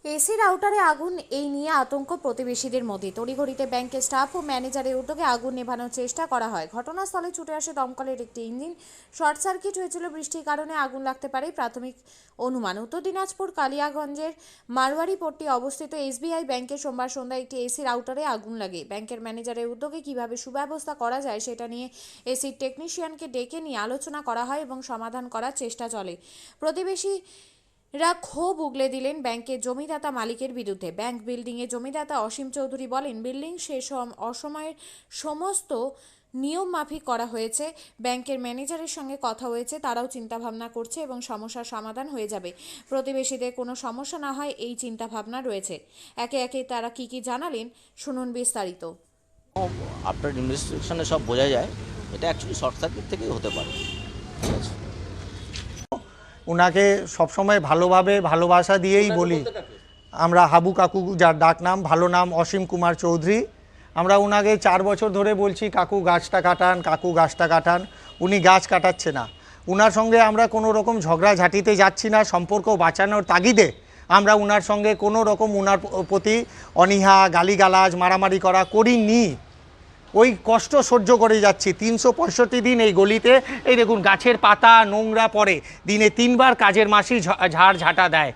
AC রাউটারে আগুন, এই নিয়ে আতঙ্ক প্রতিবেশীদের মধ্যে। তড়িঘড়িতে ব্যাংকের স্টাফ ও ম্যানেজারের উদ্যোগে আগুন নেভানোর চেষ্টা করা হয়। ঘটনাস্থলে ছুটে আসে দমকলের একটি ইঞ্জিন। শর্ট সার্কিট হয়েছিল, বৃষ্টির কারণে আগুন লাগতে পারে প্রাথমিক অনুমান। উত্তর দিনাজপুর কালিয়াগঞ্জের মারওয়ারিপট্টি অবস্থিত এসবিআই ব্যাংকে সোমবার সন্ধ্যায় একটি এসি রাউটারে আগুন লাগে। ব্যাংকের ম্যানেজারের উদ্যোগে কিভাবে সুব্যবস্থা করা যায় সেটা নিয়ে এসির টেকনিশিয়ানকে ডেকে নিয়ে আলোচনা করা হয় এবং সমাধান করার চেষ্টা চলে। প্রতিবেশী ক্ষোভ উগলে দিলেন ব্যাংকের জমিদাতা মালিকের বিরুদ্ধে। ব্যাংক বিল্ডিংয়ে জমিদাতা অসীম চৌধুরী বলেন, বিল্ডিং শেষ অসময়ের সমস্ত নিয়ম মাফিক করা হয়েছে। ব্যাংকের ম্যানেজারের সঙ্গে কথা হয়েছে, তারাও চিন্তাভাবনা করছে এবং সমস্যার সমাধান হয়ে যাবে। প্রতিবেশীদের কোনো সমস্যা না হয় এই চিন্তাভাবনা রয়েছে। একে একে তারা কি জানালেন শুনুন বিস্তারিত। আফটার ইনভেস্টিগেশনে সব বোঝা যায় এটা অ্যাকচুয়ালি শর্ট সার্কিট থেকেই হতে পারে। ঠিক আছে, ওনাকে সবসময় ভালোভাবে ভালোবাসা দিয়েই বলি। আমরা হাবু কাকু, যার ডাক নাম, ভালো নাম অসীম কুমার চৌধুরী। আমরা ওনাকে 4 বছর ধরে বলছি, কাকু গাছটা কাটান, কাকু গাছটা কাটান। উনি গাছ কাটাচ্ছে না। ওনার সঙ্গে আমরা কোনো রকম ঝগড়াঝাটিতে যাচ্ছি না। সম্পর্ক বাঁচানোর তাগিদে আমরা ওনার সঙ্গে কোনো রকম ওনার প্রতি অনীহা, গালিগালাজ, মারামারি করিনি। ওই কষ্ট সহ্য করে যাচ্ছি 365 দিন এই গলিতে। এই দেখুন, গাছের পাতা নোংরা পড়ে, দিনে 3 বার কাজের মাসি ঝাড় ঝাঁটা দেয়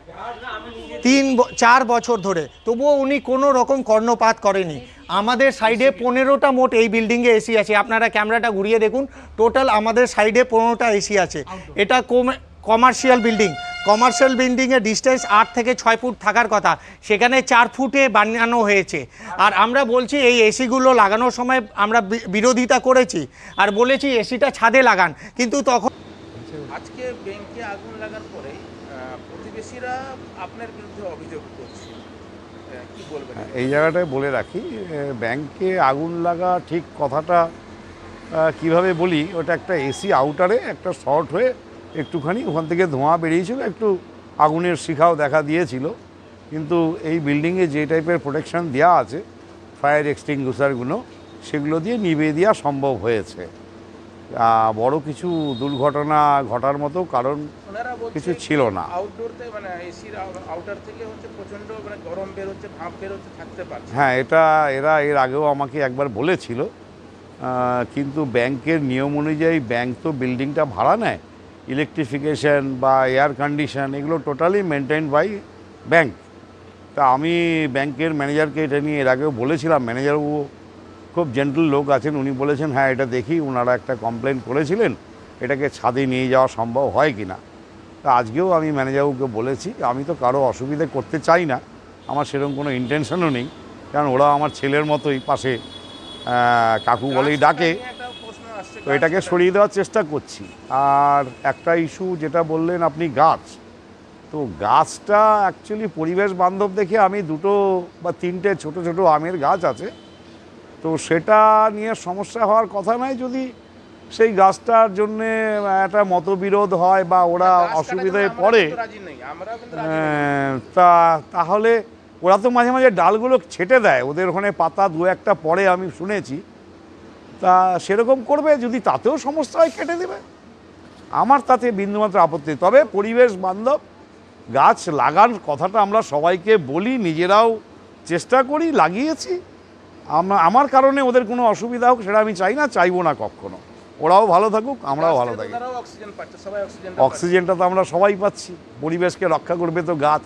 4 বছর ধরে। তবুও উনি কোনো রকম কর্ণপাত করেনি। আমাদের সাইডে 15টা মোট এই বিল্ডিংয়ে এসি আছে। আপনারা ক্যামেরাটা ঘুরিয়ে দেখুন, টোটাল আমাদের সাইডে 15টা এসি আছে। এটা কমার্শিয়াল বিল্ডিং। কমার্শিয়াল বিল্ডিংয়ের ডিস্টেন্স 8 থেকে 6 ফুট থাকার কথা, সেখানে 4 ফুটে বানানো হয়েছে। আর আমরা বলছি এই এসিগুলো লাগানোর সময় আমরা বিরোধিতা করেছি আর বলেছি এসিটা ছাদে লাগান, কিন্তু তখন আজকে ব্যাংকে আগুন লাগার পরে প্রতিবেশীরা আপনার বিরুদ্ধে অভিযোগ করছে, কি বলবেন? এই জায়গাটায় বলে রাখি, ব্যাংকে আগুন লাগা ঠিক কথাটা কিভাবে বলি, ওটা একটা এসি আউটারে একটা শর্ট হয়ে একটুখানি ওখান থেকে ধোঁয়া বেরিয়েছিল, একটু আগুনের শিখাও দেখা দিয়েছিল। কিন্তু এই বিল্ডিংয়ে যে টাইপের প্রোটেকশন দেওয়া আছে, ফায়ার এক্সটিংগুইশারগুলো, সেগুলো দিয়ে নিভিয়ে দেওয়া সম্ভব হয়েছে। বড় কিছু দুর্ঘটনা ঘটার মতো কারণ কিছু ছিল না। আউটডোরতে মানে এসির আউটার থেকে হচ্ছে প্রচণ্ড মানে গরম বের হচ্ছে, ভাপ বের হচ্ছে, থাকতে পারছে। হ্যাঁ, এরা এর আগেও আমাকে একবার বলেছিল, কিন্তু ব্যাংকের নিয়ম অনুযায়ী ব্যাংক তো বিল্ডিংটা ভাড়া নেয়। ইলেকট্রিফিকেশন বা এয়ার কন্ডিশন এগুলো টোটালি মেনটেন বাই ব্যাংক। তা আমি ব্যাংকের ম্যানেজারকে এটা নিয়ে এর আগেও বলেছিলাম। ম্যানেজারবাবু খুব জেন্টল লোক আছেন, উনি বলেছেন হ্যাঁ এটা দেখি, ওনারা একটা কমপ্লেন করেছিলেন, এটাকে ছাদে নিয়ে যাওয়া সম্ভব হয় কি না। তা আজকেও আমি ম্যানেজারবাবুকে বলেছি, আমি তো কারো অসুবিধে করতে চাই না, আমার সেরকম কোনো ইন্টেনশনও নেই, কারণ ওরা আমার ছেলের মতোই, পাশে কাকু বলেই ডাকে। তো এটাকে সরিয়ে দেওয়ার চেষ্টা করছি। আর একটা ইস্যু যেটা বললেন আপনি, গাছ, তো গাছটা অ্যাকচুয়ালি পরিবেশ বান্ধব দেখে আমি 2 বা 3টে ছোট ছোট আমের গাছ আছে, তো সেটা নিয়ে সমস্যা হওয়ার কথা নয়। যদি সেই গাছটার জন্যে একটা মতবিরোধ হয় বা ওরা অসুবিধায় পড়ে, তাহলে ওরা তো মাঝে মাঝে ডালগুলো ছেটে দেয়, ওদের ওখানে পাতা 2-1টা পড়ে আমি শুনেছি। তা সেরকম করবে, যদি তাতেও সমস্যা হয় কেটে দেবে, আমার তাতে বিন্দুমাত্র আপত্তি। তবে পরিবেশ বান্ধব গাছ লাগার কথাটা আমরা সবাইকে বলি, নিজেরাও চেষ্টা করি, লাগিয়েছি। আমার কারণে ওদের কোনো অসুবিধা হোক সেটা আমি চাই না, চাইবো না কখনো। ওরাও ভালো থাকুক, আমরাও ভালো থাকি। অক্সিজেনটা তো আমরা সবাই পাচ্ছি, পরিবেশকে রক্ষা করবে তো গাছ।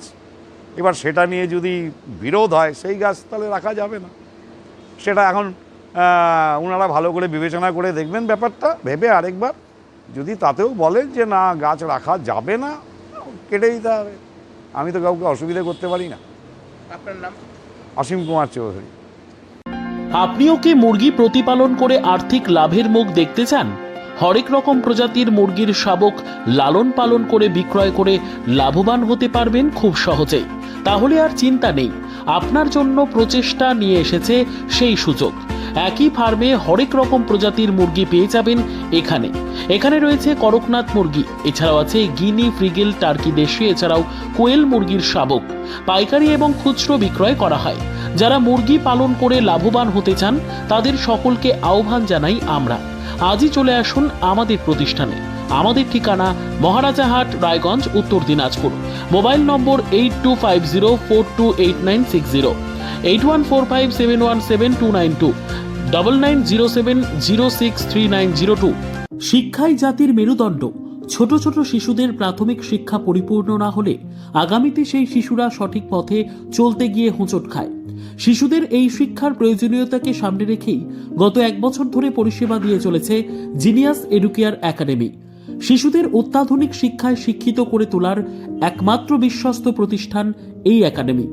এবার সেটা নিয়ে যদি বিরোধ হয়, সেই গাছ তাহলে রাখা যাবে না। সেটা এখন ওনারা ভালো করে বিবেচনা করে দেখবেন ব্যাপারটা, ভেবে আরেকবার যদি তাতেও বলেন যে না গাছ রাখা যাবে না, কেটে দিতে হবে। আমি তো কাউকে অসুবিধা করতে পারি না। আপনার নাম? অসীম কুমার চৌধুরী। আপনিও কি মুরগি প্রতিপালন করে আর্থিক লাভের মুখ দেখতে চান? হরেক রকম প্রজাতির মুরগির শাবক লালন পালন করে বিক্রয় করে লাভবান হতে পারবেন খুব সহজেই। তাহলে আর চিন্তা নেই, আপনার জন্য প্রচেষ্টা নিয়ে এসেছে সেই সুযোগ। একই ফার্মে হরেক রকম প্রজাতির মুরগি পেয়ে যাবেন এখানে। এখানে রয়েছে করকনাথ মুরগি, এছাড়াও আছে গিনি, ফ্রিগেল, টার্কি দেশি, এছাড়াও কোয়েল মুরগির শাবক। পাইকারি এবং খুচরো বিক্রয় করা হয়। যারা মুরগি পালন করে লাভবান হতে চান তাদের সকলকে আহ্বান জানাই আমরা। আজই চলে আসুন আমাদের প্রতিষ্ঠানে। আমাদের ঠিকানা মহারাজাহাট, রায়গঞ্জ, উত্তর দিনাজপুর। মোবাইল নম্বর 8250428960, 8145717292, 9907063902। শিক্ষাই জাতির মেরুদণ্ড। ছোট ছোট শিশুদের প্রাথমিক শিক্ষা পরিপূর্ণ না হলে আগামীতে সেই শিশুরা সঠিক পথে চলতে গিয়ে হোঁচট খায়। শিশুদের এই শিক্ষার প্রয়োজনীয়তাকে সামনে রেখেই গত 1 বছর ধরে পরিষেবা দিয়ে চলেছে জিনিয়াস এডুকেয়ার একাডেমি। শিশুদের অত্যাধুনিক শিক্ষায় শিক্ষিত করে তোলার একমাত্র বিশ্বস্ত প্রতিষ্ঠান এই একাডেমি।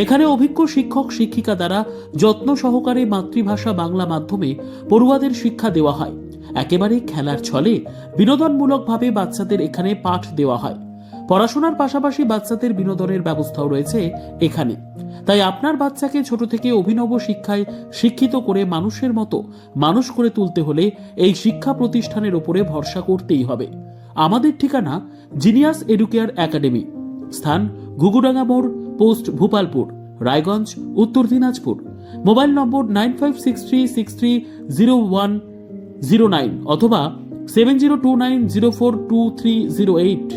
এখানে অভিজ্ঞ শিক্ষক শিক্ষিকা দ্বারা যত্ন সহকারে মাতৃভাষা বাংলা মাধ্যমে পড়ুয়াদের শিক্ষা দেওয়া হয়। একেবারে খেলার ছলে বিনোদনমূলকভাবে বাচ্চাদের এখানে পাঠ দেওয়া হয়। পড়াশোনার পাশাপাশি বাচ্চাদের বিনোদনের ব্যবস্থাও রয়েছে এখানে। তাই আপনার বাচ্চাকে ছোট থেকে অভিনব শিক্ষায় শিক্ষিত করে মানুষের মতো মানুষ করে তুলতে হলে এই শিক্ষা প্রতিষ্ঠানের উপরে ভরসা করতেই হবে। আমাদের ঠিকানা জিনিয়াস এডুকেয়ার একাডেমি, স্থান ঘুঘুডাঙ্গা মোড়, পোস্ট ভূপালপুর, রায়গঞ্জ, উত্তর দিনাজপুর। মোবাইল নম্বর 9563630109 অথবা 7029042308।